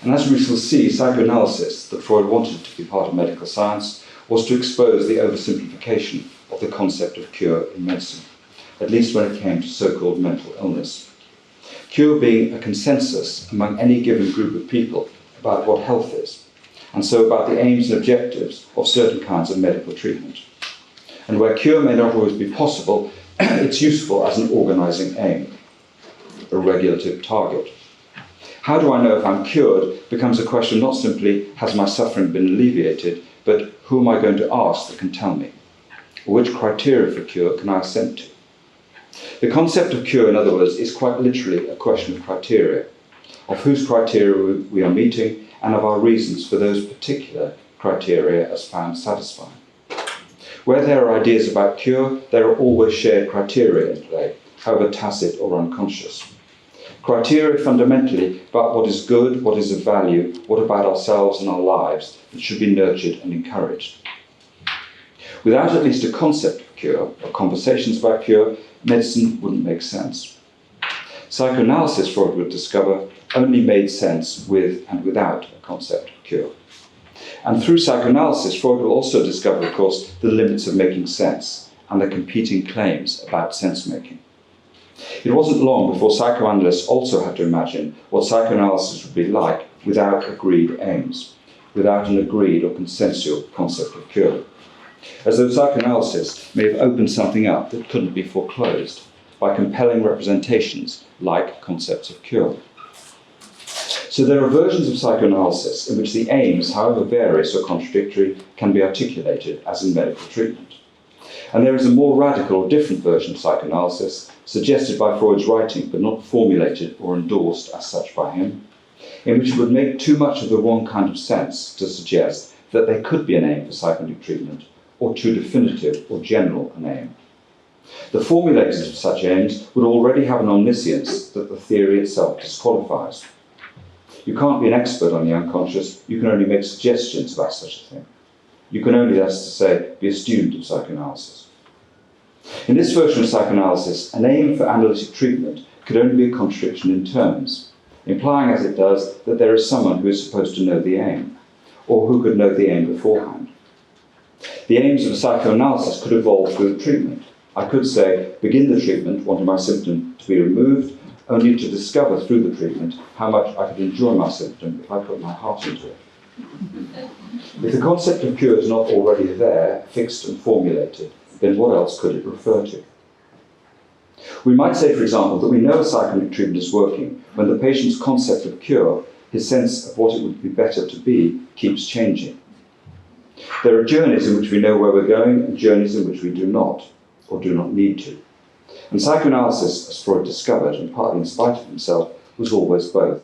And as we shall see, psychoanalysis, that Freud wanted to be part of medical science, was to expose the oversimplification of the concept of cure in medicine, at least when it came to so-called mental illness. Cure being a consensus among any given group of people about what health is, and so about the aims and objectives of certain kinds of medical treatment. And where cure may not always be possible, it's useful as an organising aim, a regulative target. How do I know if I'm cured becomes a question not simply, has my suffering been alleviated, but who am I going to ask that can tell me? Or which criteria for cure can I assent to? The concept of cure, in other words, is quite literally a question of criteria, of whose criteria we are meeting and of our reasons for those particular criteria as found satisfying. Where there are ideas about cure, there are always shared criteria in play, however tacit or unconscious. Criteria fundamentally about what is good, what is of value, what about ourselves and our lives that should be nurtured and encouraged. Without at least a concept of cure, or conversations about cure, medicine wouldn't make sense. Psychoanalysis, Freud would discover, only made sense with and without a concept of cure. And through psychoanalysis, Freud will also discover, of course, the limits of making sense and the competing claims about sense-making. It wasn't long before psychoanalysts also had to imagine what psychoanalysis would be like without agreed aims, without an agreed or consensual concept of cure. As though psychoanalysis may have opened something up that couldn't be foreclosed by compelling representations like concepts of cure. So there are versions of psychoanalysis in which the aims, however various or contradictory, can be articulated as in medical treatment. And there is a more radical or different version of psychoanalysis, suggested by Freud's writing but not formulated or endorsed as such by him, in which it would make too much of the wrong kind of sense to suggest that there could be an aim for psychoanalytic treatment, or too definitive or general an aim. The formulators of such aims would already have an omniscience that the theory itself disqualifies. You can't be an expert on the unconscious, you can only make suggestions about such a thing. You can only, that's to say, be a student of psychoanalysis. In this version of psychoanalysis, an aim for analytic treatment could only be a contradiction in terms, implying as it does that there is someone who is supposed to know the aim, or who could know the aim beforehand. The aims of psychoanalysis could evolve through the treatment. I could say, begin the treatment wanting my symptom to be removed, only to discover through the treatment how much I could enjoy my symptom if I put my heart into it. If the concept of cure is not already there, fixed and formulated, then what else could it refer to? We might say, for example, that we know a psychoanalytic treatment is working when the patient's concept of cure, his sense of what it would be better to be, keeps changing. There are journeys in which we know where we're going and journeys in which we do not, or do not need to. And psychoanalysis, as Freud discovered, and partly in spite of himself, was always both.